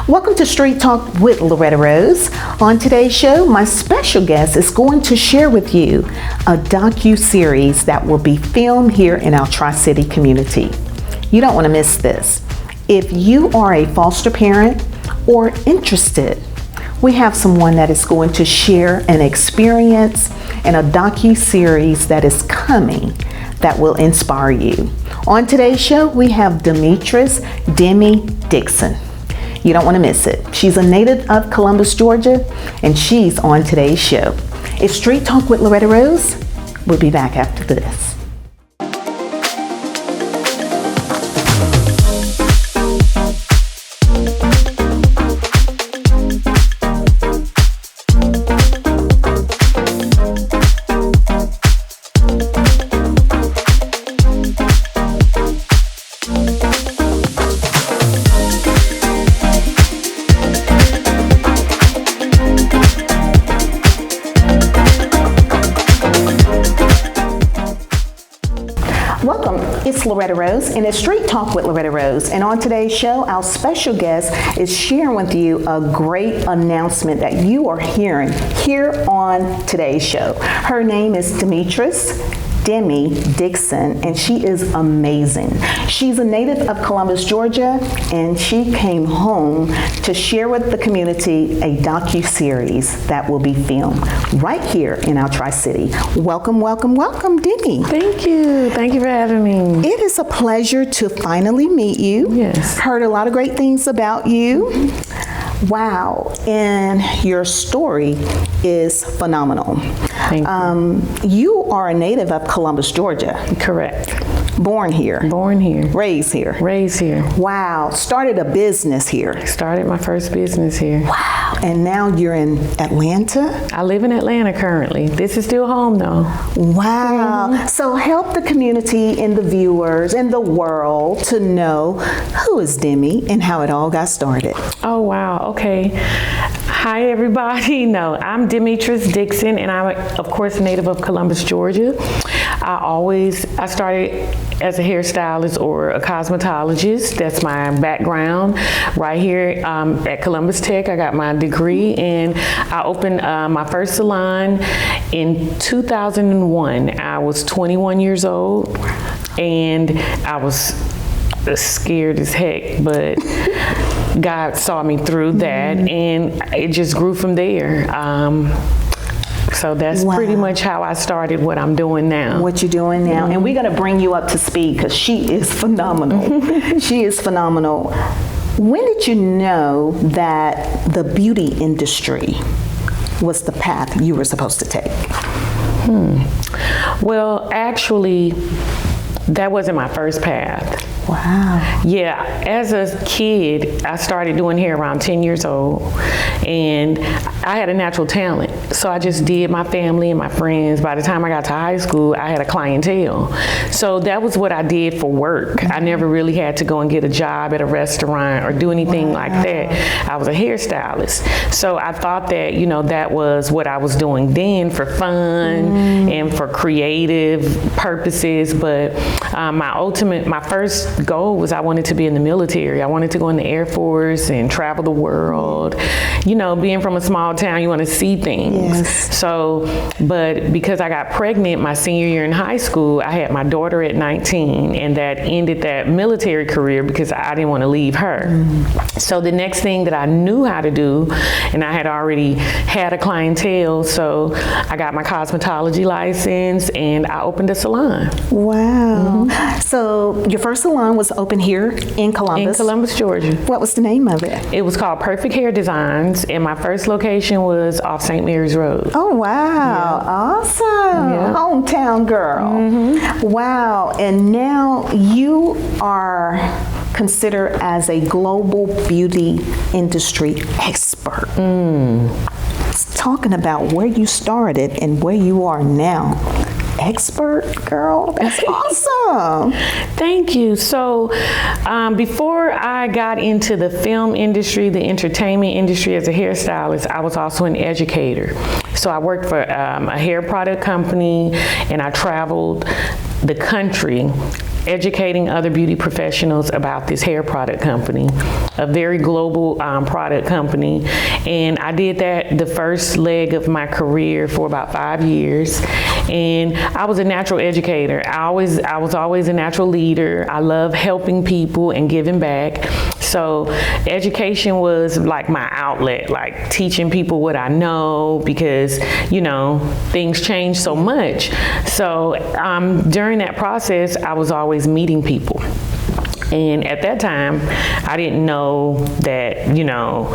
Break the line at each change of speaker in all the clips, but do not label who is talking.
Welcome to Street Talk with Loretta Rose. On today's show, my special guest is going to share with you a docu-series that will be filmed here in our Tri-City community. You don't want to miss this. If you are a foster parent or interested, we have someone that is going to share an experience and a docu-series that is coming that will inspire you. On today's show, we have Demi Dixion. You don't want to miss it. She's a native of Columbus, Georgia, and she's on today's show. It's Street Talk with Loretta Rose. We'll be back after this. Welcome, it's Loretta Rose, and it's Street Talk with Loretta Rose. And on today's show, our special guest is sharing with you a great announcement that you are hearing here on today's show. Her name is Demi Dixion, and she is amazing. She's a native of Columbus, Georgia, and she came home to share with the community a docu-series that will be filmed right here in our Tri-City. Welcome, welcome, welcome, Demi.
Thank you. Thank you for having me.
It is a pleasure to finally meet you.
Yes.
Heard a lot of great things about you. Wow, and your story is phenomenal.
Thank you.
You are a native of Columbus, Georgia.
Correct.
Born here.
Born here.
Raised here.
Raised here.
Wow, started a business here.
Started my first business here.
Wow, and now you're in Atlanta?
I live in Atlanta currently. This is still home though.
Wow. Mm-hmm. So help the community and the viewers and the world to know who is Demi and how it all got started.
Oh wow, okay. Hi everybody. No, I'm Demi Dixion, and I'm of course a native of Columbus, Georgia. I started as a hairstylist or a cosmetologist. That's my background. Right here at Columbus Tech, I got my degree, and I opened my first salon in 2001. I was 21 years old, and I was scared as heck, but God saw me through that, and it just grew from there. So that's pretty much how I started what I'm doing now.
What you're doing now. And we're going to bring you up to speed because she is phenomenal. She is phenomenal. When did you know that the beauty industry was the path you were supposed to take?
Well, actually, that wasn't my first path.
Wow.
Yeah, as a kid, I started doing hair around 10 years old, and I had a natural talent. So I just did my family and my friends. By the time I got to high school, I had a clientele. So that was what I did for work. I never really had to go and get a job at a restaurant or do anything like that. I was a hairstylist. So I thought that, that was what I was doing then for fun and for creative purposes. But my first goal was I wanted to be in the military. I wanted to go in the Air Force and travel the world. Being from a small town, you want to see things.
Yes.
So, but because I got pregnant my senior year in high school, I had my daughter at 19, and that ended that military career because I didn't want to leave her. So the next thing that I knew how to do, and I had already had a clientele, so I got my cosmetology license and I opened a salon.
Wow. So your first salon was open here in Columbus?
In Columbus, Georgia.
What was the name of it?
It was called Perfect Hair Designs, and my first location was off St. Mary's Road.
Oh, wow. Yeah. Awesome. Yeah. Hometown girl. Wow. And now you are considered as a global beauty industry expert. Talking about where you started and where you are now. Expert, girl. That's awesome.
Thank you. So before I got into the film industry, the entertainment industry as a hairstylist, I was also an educator. So I worked for a hair product company, and I traveled the country educating other beauty professionals about this hair product company, a very global product company. And I did that the first leg of my career for about 5 years. And I was a natural educator. I was always a natural leader. I love helping people and giving back. So education was like my outlet, like teaching people what I know, because, you know, things change so much. So during that process, I was always meeting people. And at that time, I didn't know that, you know,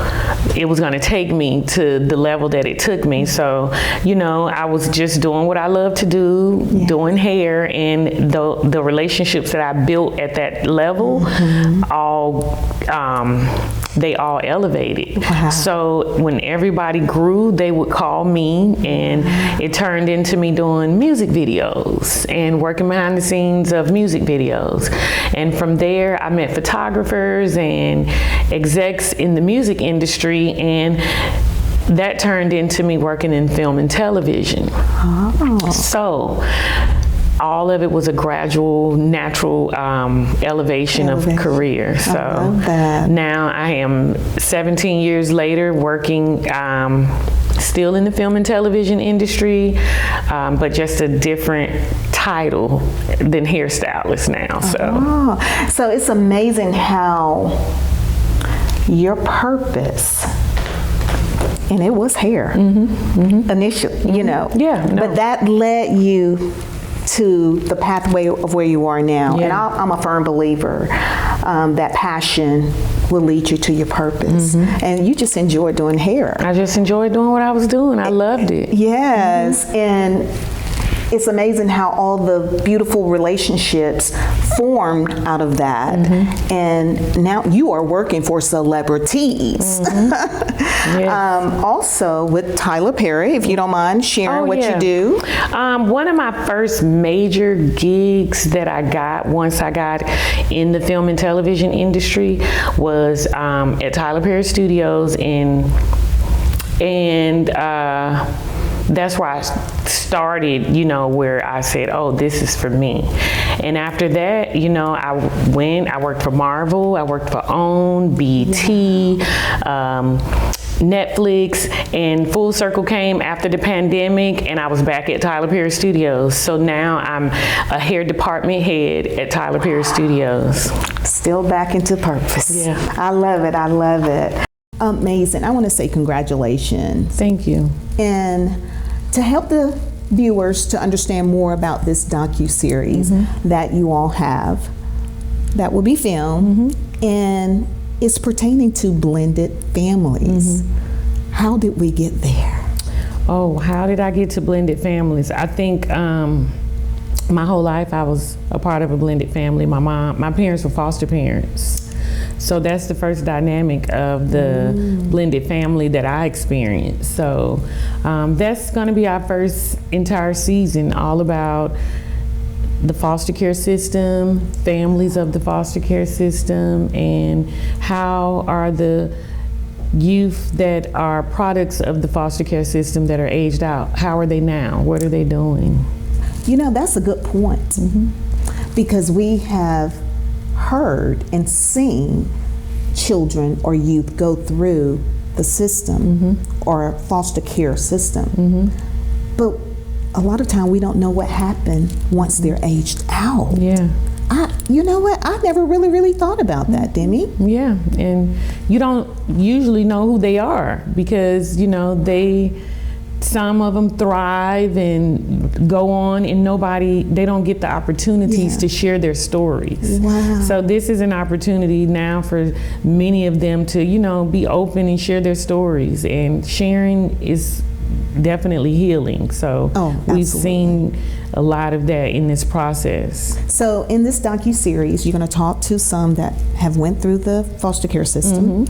it was going to take me to the level that it took me. So, you know, I was just doing what I love to do, doing hair, and the relationships that I built at that level, they all elevated. Wow. So when everybody grew, they would call me, and it turned into me doing music videos and working behind the scenes of music videos. And from there, I met photographers and execs in the music industry, and that turned into me working in film and television. Oh. So all of it was a gradual, natural elevation of career. So now I am 17 years later working still in the film and television industry, but just a different title than hairstylist now.
So it's amazing how your purpose, and it was hair initially, you know, but that led you to the pathway of where you are now. And I'm a firm believer that passion will lead you to your purpose. And you just enjoy doing hair.
I just enjoyed doing what I was doing. I loved it.
Yes. And it's amazing how all the beautiful relationships formed out of that. And now you are working for celebrities. Also with Tyler Perry, if you don't mind sharing what you do.
One of my first major gigs that I got once I got in the film and television industry was at Tyler Perry Studios, and that's where I started, you know, where I said, oh, this is for me. And after that, you know, I worked for Marvel, I worked for OWN, BT, Netflix, and full circle came after the pandemic, and I was back at Tyler Perry Studios. So now I'm a hair department head at Tyler Perry Studios.
Still back into purpose.
Yeah.
I love it, I love it. Amazing. I want to say congratulations.
Thank you.
And to help the viewers to understand more about this docu-series that you all have, that will be filmed, and it's pertaining to blended families. How did we get there?
Oh, how did I get to blended families? I think my whole life I was a part of a blended family. My parents were foster parents. So that's the first dynamic of the blended family that I experienced. So that's going to be our first entire season, all about the foster care system, families of the foster care system, and how are the youth that are products of the foster care system that are aged out, how are they now? What are they doing?
You know, that's a good point, because we have heard and seen children or youth go through the system or foster care system, but a lot of time we don't know what happened once they're aged out. You know what, I never really thought about that, Demi.
Yeah, and you don't usually know who they are, because you know some of them thrive and go on, and they don't get the opportunities to share their stories.
Wow.
So this is an opportunity now for many of them to, you know, be open and share their stories, and sharing is definitely healing. So we've seen a lot of that in this process.
So in this docu-series, you're going to talk to some that have went through the foster care system.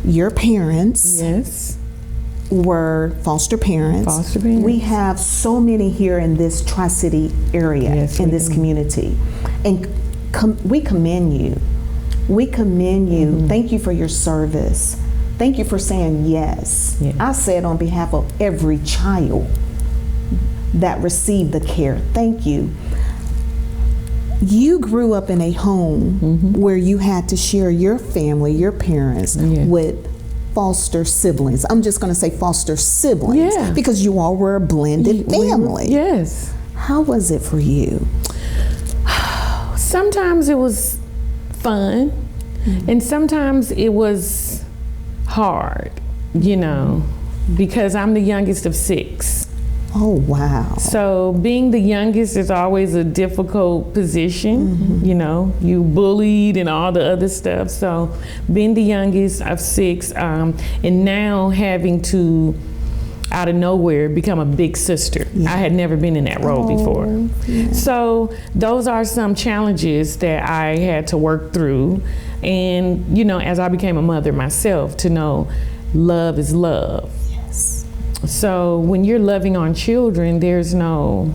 Your parents were foster parents. We have so many here in this Tri-City area, in this community. And we commend you. We commend you. Thank you for your service. Thank you for saying yes. I said on behalf of every child that received the care, thank you. You grew up in a home where you had to share your family, your parents, with foster siblings. I'm just going to say foster siblings because you all were a blended family.
Yes.
How was it for you?
Sometimes it was fun, and sometimes it was hard, you know, because I'm the youngest of 6.
Oh, wow.
So being the youngest is always a difficult position, you know, you bullied and all the other stuff. So being the youngest of 6, and now having to, out of nowhere, become a big sister. I had never been in that role before. So those are some challenges that I had to work through. And, you know, as I became a mother myself, to know love is love.
Yes.
So when you're loving on children, there's no,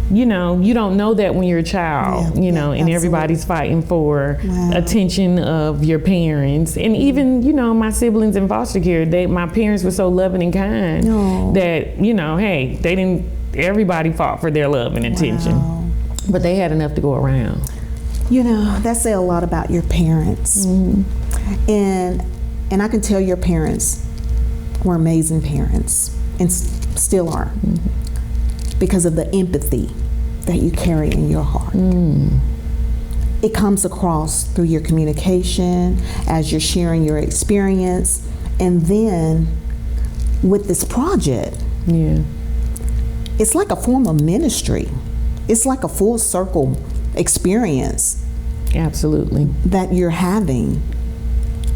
you know, you don't know that when you're a child, you know, and everybody's fighting for attention of your parents. And even, you know, my siblings in foster care, my parents were so loving and kind that, you know, hey, everybody fought for their love and attention, but they had enough to go around.
You know, that says a lot about your parents. And I can tell your parents were amazing parents and still are because of the empathy that you carry in your heart. It comes across through your communication as you're sharing your experience, and then with this project, it's like a form of ministry. It's like a full circle experience.
Absolutely. That
you're having,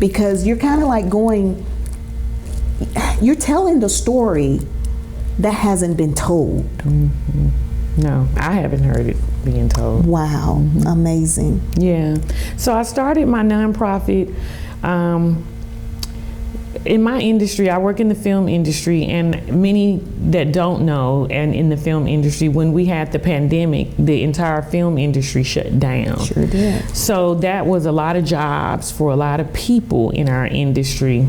because you're kind of like you're telling the story that hasn't been told.
No, I haven't heard it being told.
Wow, amazing.
Yeah, so I started my nonprofit. In my industry, I work in the film industry, and many that don't know, and in the film industry, when we had the pandemic, the entire film industry shut down.
Sure did.
So that was a lot of jobs for a lot of people in our industry.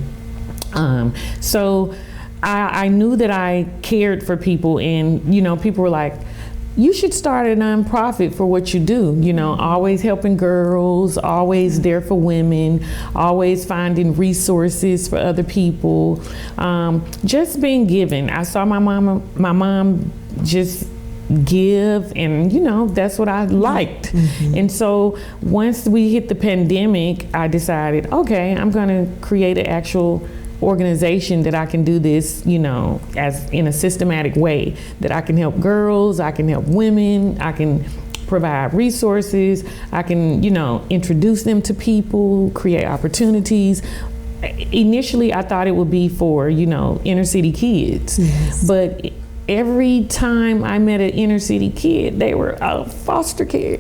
So I knew that I cared for people, and, you know, people were like, you should start a nonprofit for what you do, you know, always helping girls, always there for women, always finding resources for other people, just being given. I saw my mom just give, and, you know, that's what I liked. And so once we hit the pandemic, I decided, okay, I'm gonna create an actual organization that I can do this, you know, as in a systematic way, that I can help girls, I can help women, I can provide resources, I can, you know, introduce them to people, create opportunities. Initially, I thought it would be for, you know, inner city kids, but every time I met an inner city kid, they were foster care,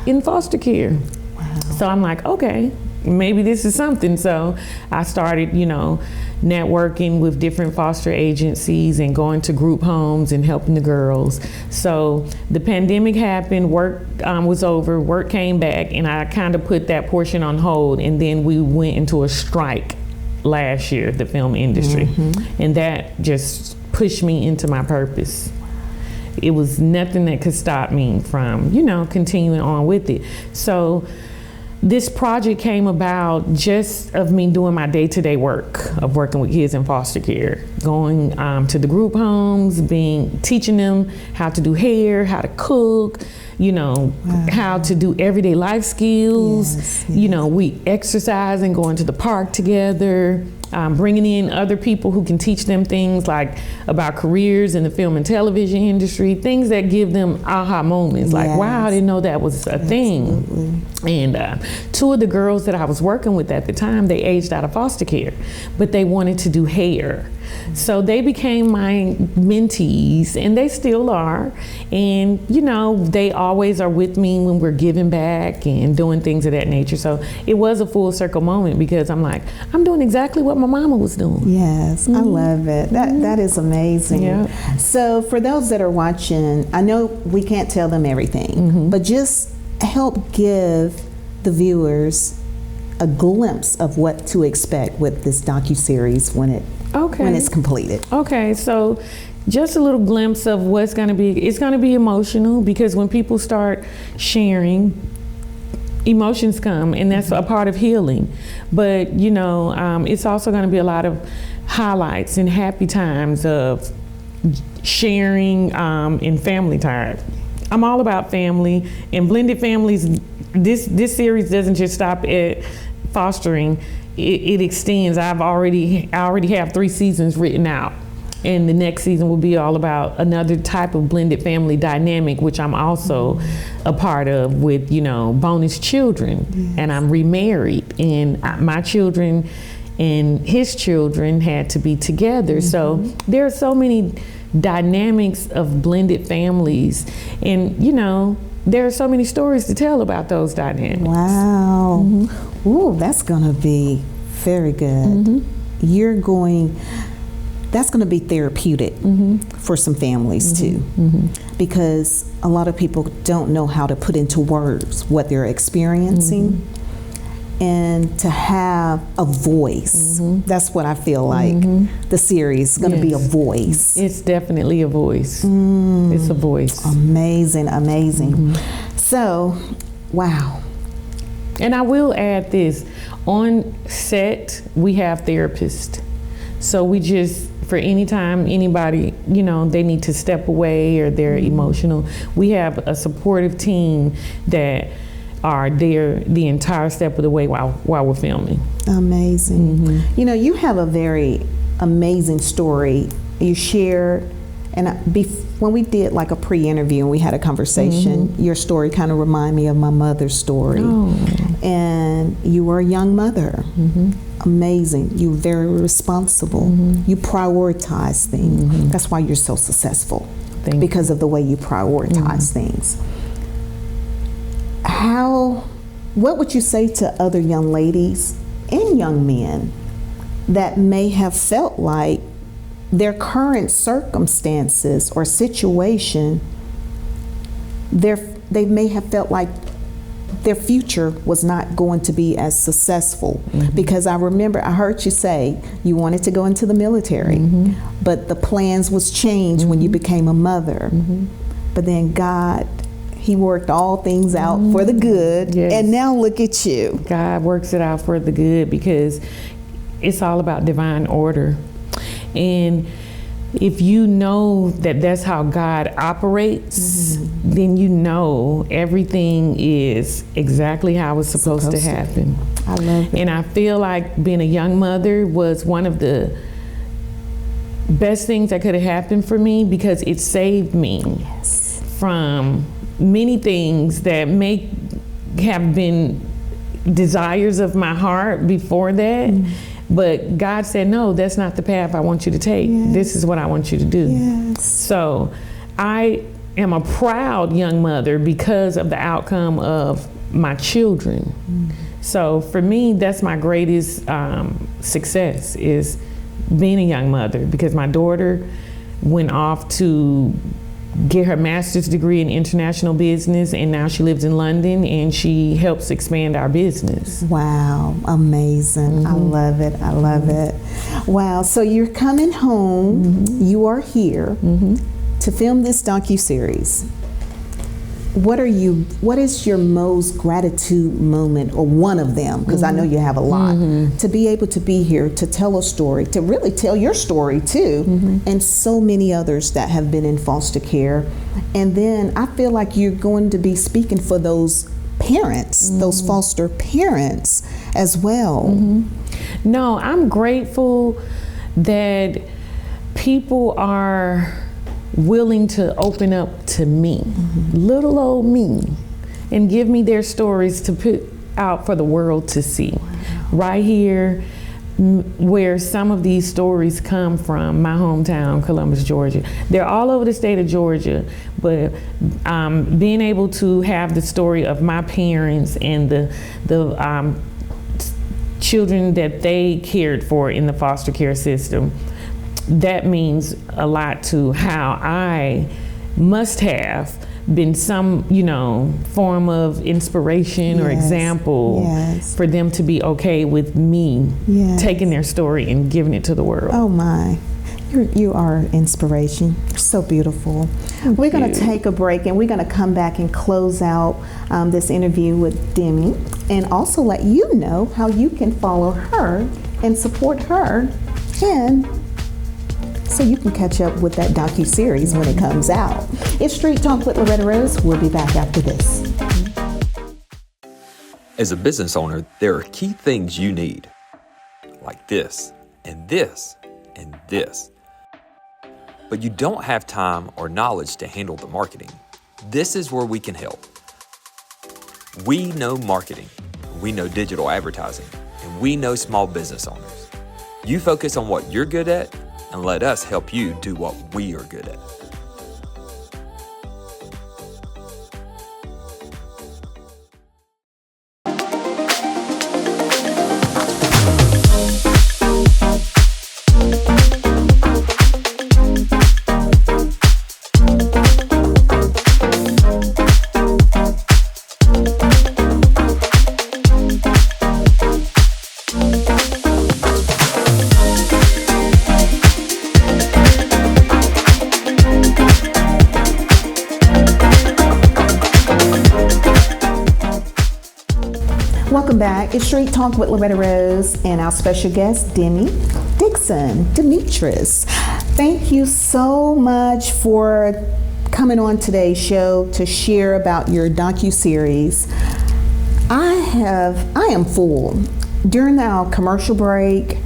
in foster care. So I'm like, okay, maybe this is something. So I started, you know, networking with different foster agencies and going to group homes and helping the girls. So the pandemic happened, work was over, work came back, and I kind of put that portion on hold, and then we went into a strike last year, the film industry, and that just pushed me into my purpose. It was nothing that could stop me from, you know, continuing on with it. So this project came about just of me doing my day-to-day work of working with kids in foster care, going to the group homes, teaching them how to do hair, how to cook, you know, how to do everyday life skills. You know, we exercise and going to the park together, bringing in other people who can teach them things like about careers in the film and television industry, things that give them aha moments, like, wow, I didn't know that was a thing. And 2 of the girls that I was working with at the time, they aged out of foster care, but they wanted to do hair. So they became my mentees, and they still are. And, you know, they always are with me when we're giving back and doing things of that nature. So it was a full circle moment, because I'm like, I'm doing exactly what my mama was doing.
Yes, I love it. That is amazing. So for those that are watching, I know we can't tell them everything, but just help give the viewers a glimpse of what to expect with this docuseries when it's completed.
Okay, so just a little glimpse of what's going to be. It's going to be emotional because when people start sharing, emotions come, and that's a part of healing. But it's also going to be a lot of highlights and happy times of sharing in family time. I'm all about family and blended families. This series doesn't just stop at fostering. It extends. I already have 3 seasons written out. And the next season will be all about another type of blended family dynamic, which I'm also a part of with, bonus children. Yes. And I'm remarried, and my children and his children had to be together. So there are so many dynamics of blended families, and there are so many stories to tell about those dynamics.
Wow. Ooh, that's gonna be very good. That's going to be therapeutic for some families too, because a lot of people don't know how to put into words what they're experiencing, and to have a voice. That's what I feel like the series is going to be, a voice.
It's definitely a voice. It's a voice.
Amazing, amazing. So, wow.
And I will add this, on set we have therapists. So we just, for any time anybody, they need to step away or they're emotional, we have a supportive team that are there the entire step of the way while we're filming. Amazing.
You have a very amazing story you shared, and when we did like a pre-interview and we had a conversation, your story kind of reminded me of my mother's story. And you were a young mother. Amazing. You're very responsible. You prioritize things. That's why you're so successful, because of the way you prioritize things. What would you say to other young ladies and young men that may have felt like their current circumstances or situation, they may have felt like their future was not going to be as successful? Because I remember I heard you say you wanted to go into the military, but the plans was changed when you became a mother. But then God, He worked all things out for the good, and now look at you.
God works it out for the good because it's all about divine order. And if you know that that's how God operates, then everything is exactly how it's supposed to happen.
I love it.
And I feel like being a young mother was one of the best things that could have happened for me, because it saved me from many things that may have been desires of my heart before that. But God said, no, that's not the path I want you to take. This is what I want you to do. So I am a proud young mother because of the outcome of my children. So for me, that's my greatest success, is being a young mother, because my daughter went off to get her master's degree in international business, and now she lives in London and she helps expand our business.
Wow, amazing. I love it. I love it. Wow, so you're coming home, you are here to film this docuseries. What is your most gratitude moment, or one of them, because I know you have a lot, to be able to be here to tell a story, to really tell your story too, and so many others that have been in foster care. And then I feel like you're going to be speaking for those parents, those foster parents as well.
No, I'm grateful that people are willing to open up to me, little old me, and give me their stories to put out for the world to see. Right here, where some of these stories come from, my hometown, Columbus, Georgia. They're all over the state of Georgia, but being able to have the story of my parents and the children that they cared for in the foster care system, that means a lot to how I must have been some, form of inspiration or example for them to be okay with me taking their story and giving it to the world.
Oh my. You are inspiration. You're so beautiful. We're going to take a break and we're going to come back and close out this interview with Demi and also let you know how you can follow her and support her, and so you can catch up with that docu-series when it comes out. It's Street Talk with Loretta Rose. We'll be back after this.
As a business owner, there are key things you need, like this, and this, and this. But you don't have time or knowledge to handle the marketing. This is where we can help. We know marketing, we know digital advertising, and we know small business owners. You focus on what you're good at, and let us help you do what we are good at.
Welcome back. It's Street Talk with Loretta Rose and our special guest, Demi Dixion, Demetris. Thank you so much for coming on today's show to share about your docu-series. I am full. During our commercial break,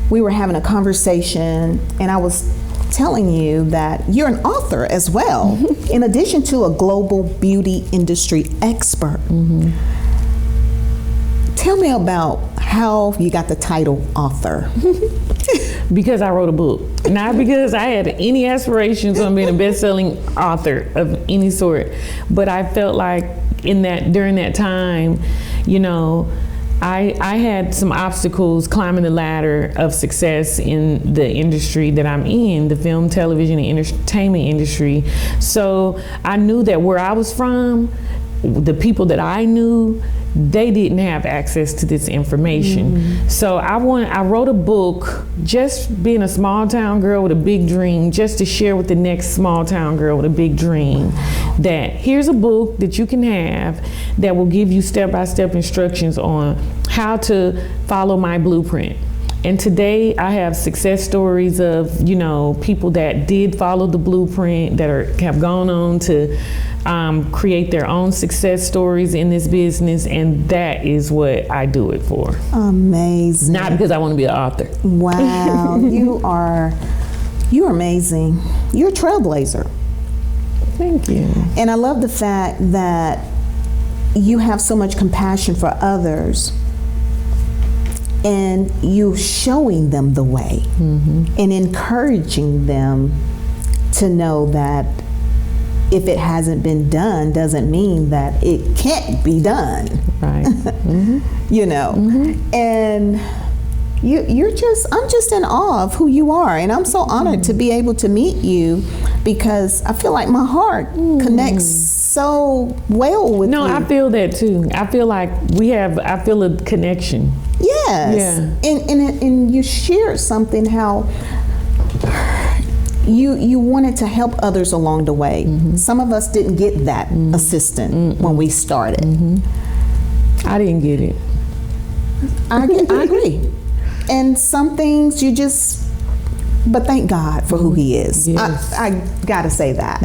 we were having a conversation and I was telling you that you're an author as well, in addition to a global beauty industry expert. Tell me about how you got the title author.
Because I wrote a book, not because I had any aspirations on being a best-selling author of any sort, but I felt like during that time, you know, I had some obstacles climbing the ladder of success in the industry that I'm in, the film, television, and entertainment industry. So I knew that where I was from, the people that I knew, they didn't have access to this information. So I wrote a book, just being a small town girl with a big dream, just to share with the next small town girl with a big dream, that here's a book that you can have that will give you step-by-step instructions on how to follow my blueprint. And today I have success stories of, you know, people that did follow the blueprint, that have gone on to create their own success stories in this business, and that is what I do it for.
Amazing.
Not because I want to be an author.
Wow, you're amazing. You're a trailblazer.
Thank you.
And I love the fact that you have so much compassion for others, and you showing them the way and encouraging them to know that if it hasn't been done doesn't mean that it can't be done.
Right.
You know, and I'm just in awe of who you are, and I'm so honored to be able to meet you, because I feel like my heart connects so well with you.
No, I feel that too. I feel like I feel a connection.
Yes. Yeah. And you shared something, how you wanted to help others along the way. Some of us didn't get that assistance when we started.
I didn't get it.
I agree. And some things but thank God for who He is.
Yes.
I gotta say that.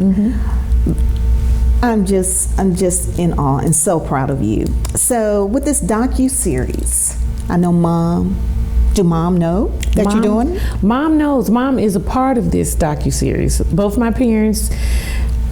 I'm just in awe and so proud of you. So with this docu-series, I know do Mom know that you're doing it?
Mom knows. Mom is a part of this docu-series. Both my parents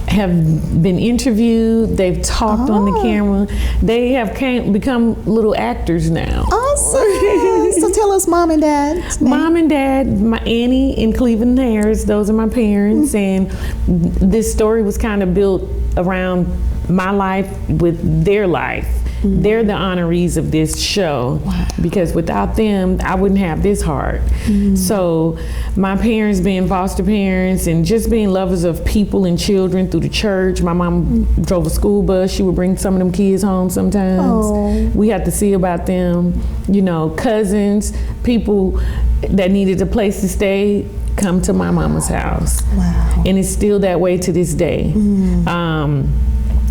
have been interviewed. They've talked on the camera. They have become little actors now.
Awesome. So tell us Mom and Dad.
Mom and Dad, my Annie and Cleveland Harris, those are my parents. And this story was kind of built around my life with their life. They're the honorees of this show.
Wow.
Because without them, I wouldn't have this heart. So my parents being foster parents and just being lovers of people and children through the church. My mom drove a school bus. She would bring some of them kids home sometimes.
Oh.
We had to see about them, you know, cousins, people that needed a place to stay, come to my mama's house.
Wow.
And it's still that way to this day.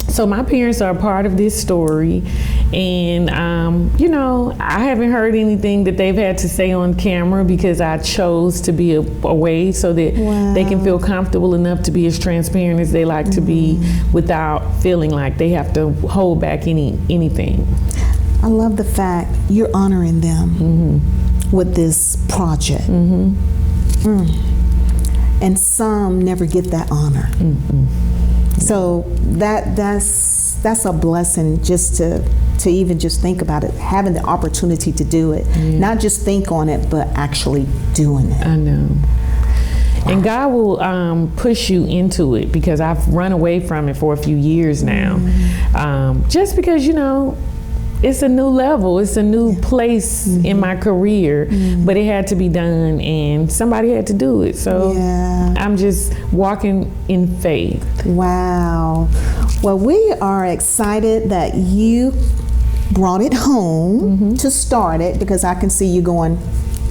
So my parents are a part of this story, and you know, I haven't heard anything that they've had to say on camera because I chose to be away so that they can feel comfortable enough to be as transparent as they like to be without feeling like they have to hold back anything.
I love the fact you're honoring them with this project. And some never get that honor. So that's a blessing just to even just think about it, having the opportunity to do it. Not just think on it, but actually doing it.
I know. And God will push you into it, because I've run away from it for a few years now. Just because, you know, it's a new level, it's a new place in my career, but it had to be done and somebody had to do it. So I'm just walking in faith.
Wow. Well, we are excited that you brought it home to start it, because I can see you going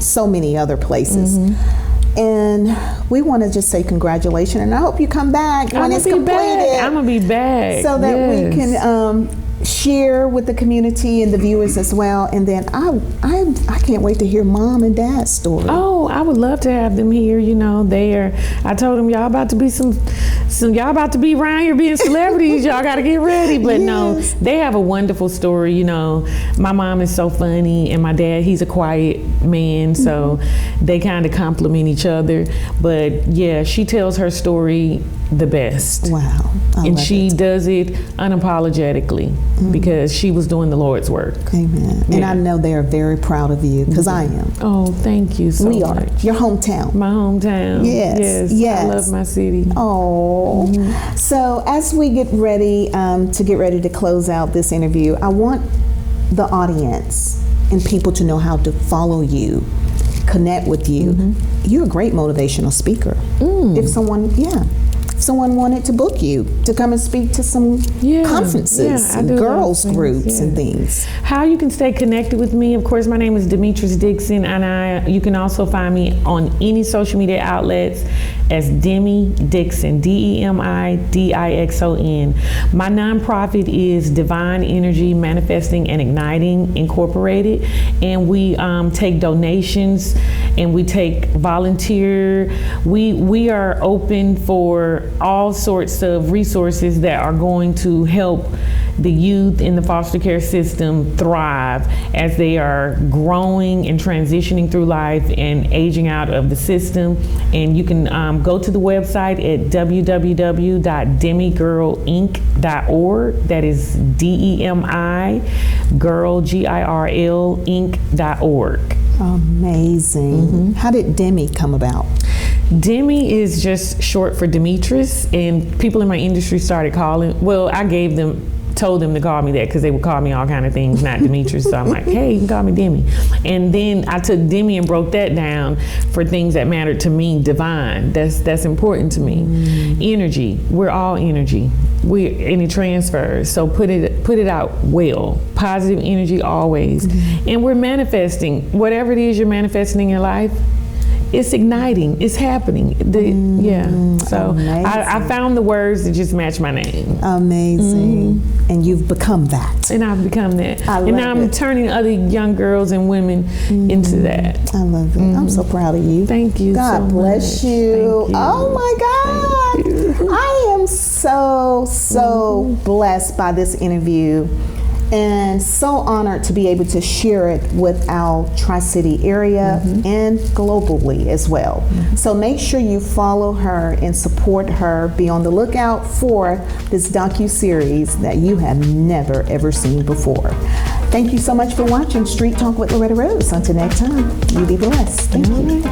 so many other places. And we want to just say congratulations, and I hope you come back when it's completed.
I'm gonna be back
so that we can share with the community and the viewers as well. And then I can't wait to hear Mom and Dad's story.
Oh, I would love to have them here. You know, I told them, y'all about to be y'all about to be around here being celebrities. Y'all got to get ready. But no, they have a wonderful story. You know, my mom is so funny, and my dad, he's a quiet man, so they kind of complement each other. But yeah, she tells her story the best.
Wow.
And she does it unapologetically, because she was doing the Lord's work.
Amen. And I know they are very proud of you, because I am.
Oh, thank you so much.
We are. Your hometown.
My hometown.
Yes.
I love my city.
Oh. So as we get ready to close out this interview, I want the audience and people to know how to follow you, connect with you. You're a great motivational speaker. If someone wanted to book you to come and speak to some conferences and girls groups and things.
How you can stay connected with me, of course, my name is Demi Dixion, and you can also find me on any social media outlets as Demi Dixion, DEMIDIXON. My nonprofit is Divine Energy Manifesting and Igniting Incorporated, and we take donations and we take volunteer. We are open for all sorts of resources that are going to help the youth in the foster care system thrive as they are growing and transitioning through life and aging out of the system. And you can go to the website at www.demigirlinc.org. That is DEMI Girl GIRL Inc.org.
Amazing. How did Demi come about?
Demi is just short for Demetrius, and people in my industry started told them to call me that, because they would call me all kind of things, not Demetrius. So I'm like, hey, you can call me Demi. And then I took Demi and broke that down for things that mattered to me. Divine, that's important to me. Energy, we're all energy. And it transfers. So put it out well. Positive energy always. And we're manifesting. Whatever it is you're manifesting in your life, it's igniting, it's happening. So I found the words that just match my name.
Amazing. And you've become that.
And I've become that.
And
now I'm turning other young girls and women into that.
I love it. I'm so proud of you.
Thank you.
God bless you. Oh my God. I am so blessed by this interview, and so honored to be able to share it with our Tri-City area and globally as well. So make sure you follow her and support her. Be on the lookout for this docu-series that you have never ever seen before. Thank you so much for watching Street Talk with Loretta Rose. Until next time, you be blessed. Thank you.